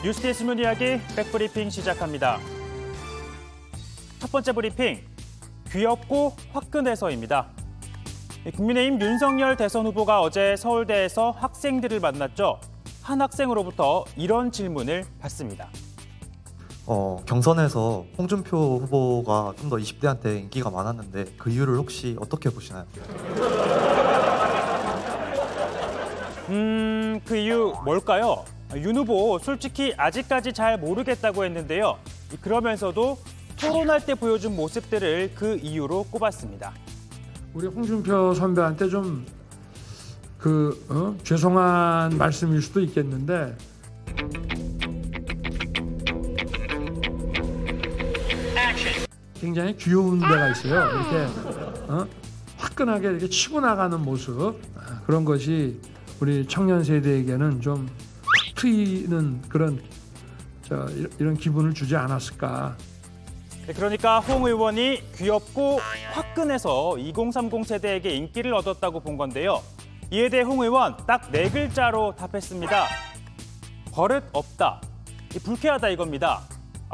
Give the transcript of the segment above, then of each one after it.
뉴스데이 신문 이야기 백브리핑 시작합니다. 첫 번째 브리핑, 귀엽고 화끈해서입니다. 국민의힘 윤석열 대선 후보가 어제 서울대에서 학생들을 만났죠. 한 학생으로부터 이런 질문을 받습니다. 경선에서 홍준표 후보가 좀 더 20대한테 인기가 많았는데 그 이유를 혹시 어떻게 보시나요? 그 이유 뭘까요? 윤 후보 솔직히 아직까지 잘 모르겠다고 했는데요. 그러면서도 토론할 때 보여준 모습들을 그 이유로 꼽았습니다. 우리 홍준표 선배한테 좀 죄송한 말씀일 수도 있겠는데 굉장히 귀여운 데가 있어요. 이렇게 화끈하게 이렇게 치고 나가는 모습, 그런 것이 우리 청년 세대에게는 좀 탁 트이는 그런 이런 기분을 주지 않았을까. 그러니까 홍 의원이 귀엽고 화끈해서 2030 세대에게 인기를 얻었다고 본 건데요. 이에 대해 홍 의원 딱 4글자로 답했습니다. 버릇 없다. 불쾌하다 이겁니다.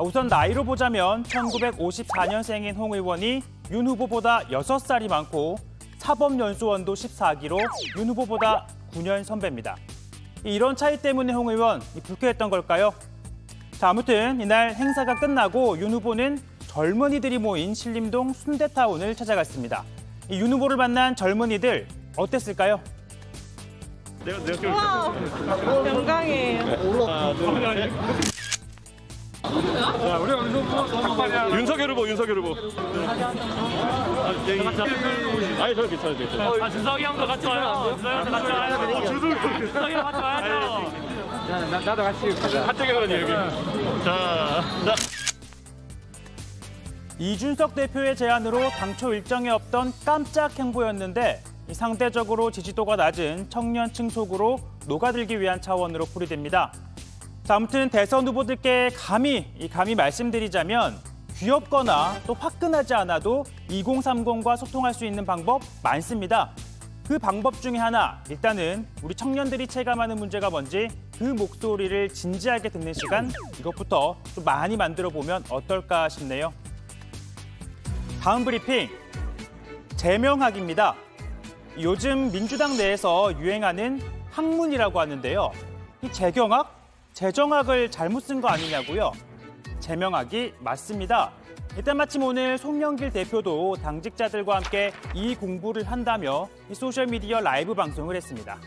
우선 나이로 보자면 1954년생인 홍 의원이 윤 후보보다 6살이 많고 사법연수원도 14기로 윤 후보보다 9년 선배입니다. 이런 차이 때문에 홍 의원 불쾌했던 걸까요? 자, 아무튼 이날 행사가 끝나고 윤 후보는 젊은이들이 모인 신림동 순대타운을 찾아갔습니다. 윤 후보를 만난 젊은이들 어땠을까요? 우와, 영광이에요. 윤석열 후보. 아니, 저 괜찮아요. 준석이 형도 같이 와요. 준석이 형 같이 와야죠. 나도 같이 가거든요, 여기. 자. 이준석 대표의 제안으로 당초 일정에 없던 깜짝 행보였는데 상대적으로 지지도가 낮은 청년층 속으로 녹아들기 위한 차원으로 풀이됩니다. 자, 아무튼 대선 후보들께 감히 말씀드리자면 귀엽거나 또 화끈하지 않아도 2030과 소통할 수 있는 방법 많습니다. 그 방법 중에 하나, 일단은 우리 청년들이 체감하는 문제가 뭔지 그 목소리를 진지하게 듣는 시간, 이것부터 좀 많이 만들어 보면 어떨까 싶네요. 다음 브리핑, 제명학입니다. 요즘 민주당 내에서 유행하는 학문이라고 하는데요. 이 재경학, 재정학을 잘못 쓴 거 아니냐고요? 제명학이 맞습니다. 일단 마침 오늘 송영길 대표도 당직자들과 함께 이 공부를 한다며 이 소셜미디어 라이브 방송을 했습니다.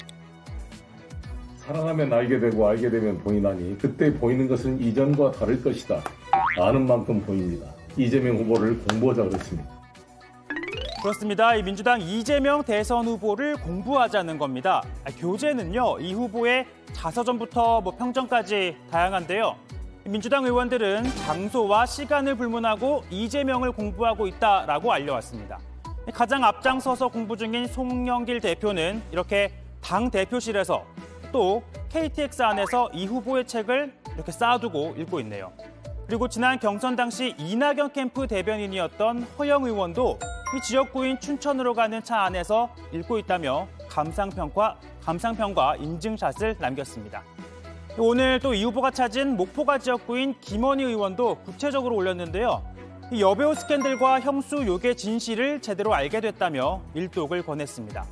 사랑하면 알게 되고 알게 되면 보이나니 그때 보이는 것은 이전과 다를 것이다. 아는 만큼 보입니다. 이재명 후보를 공부하자 그랬습니다. 그렇습니다. 이 민주당 이재명 대선 후보를 공부하자는 겁니다. 교재는요, 이 후보의 자서전부터 평전까지 다양한데요. 민주당 의원들은 장소와 시간을 불문하고 이재명을 공부하고 있다라고 알려왔습니다. 가장 앞장서서 공부 중인 송영길 대표는 이렇게 당 대표실에서 또 KTX 안에서 이 후보의 책을 이렇게 쌓아두고 읽고 있네요. 그리고 지난 경선 당시 이낙연 캠프 대변인이었던 허영 의원도 이 지역구인 춘천으로 가는 차 안에서 읽고 있다며 감상평과 인증샷을 남겼습니다. 오늘 또 이 후보가 찾은 목포가 지역구인 김원희 의원도 구체적으로 올렸는데요. 이 여배우 스캔들과 형수 욕의 진실을 제대로 알게 됐다며 일독을 권했습니다.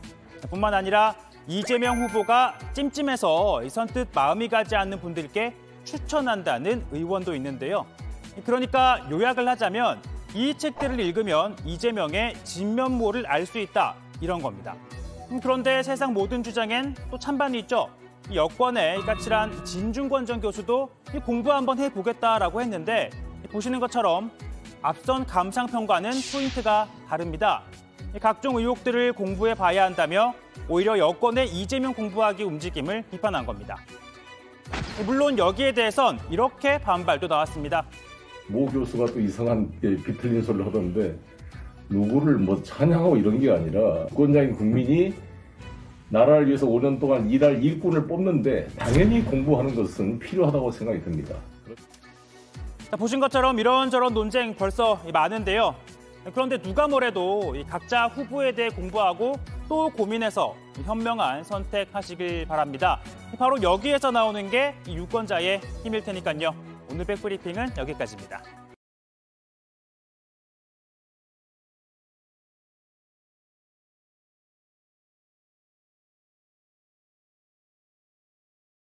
뿐만 아니라 이재명 후보가 찜찜해서 선뜻 마음이 가지 않는 분들께 추천한다는 의원도 있는데요. 그러니까 요약을 하자면 이 책들을 읽으면 이재명의 진면모를 알 수 있다, 이런 겁니다. 그런데 세상 모든 주장엔 또 찬반이 있죠. 여권의 까칠한 진중권 전 교수도 공부 한번 해보겠다라고 했는데 보시는 것처럼 앞선 감상평과는 포인트가 다릅니다. 각종 의혹들을 공부해 봐야 한다며 오히려 여권의 이재명 공부하기 움직임을 비판한 겁니다. 물론 여기에 대해선 이렇게 반발도 나왔습니다. 모 교수가 또 이상한 비틀린 소리를 하던데 누구를 찬양하고 이런 게 아니라 유권자인 국민이 나라를 위해서 5년 동안 일할 일꾼을 뽑는데 당연히 공부하는 것은 필요하다고 생각이 듭니다. 자, 보신 것처럼 이런저런 논쟁 벌써 많은데요. 그런데 누가 뭐래도 각자 후보에 대해 공부하고 또 고민해서 현명한 선택하시길 바랍니다. 바로 여기에서 나오는 게 이 유권자의 힘일 테니까요. 오늘 백브리핑은 여기까지입니다.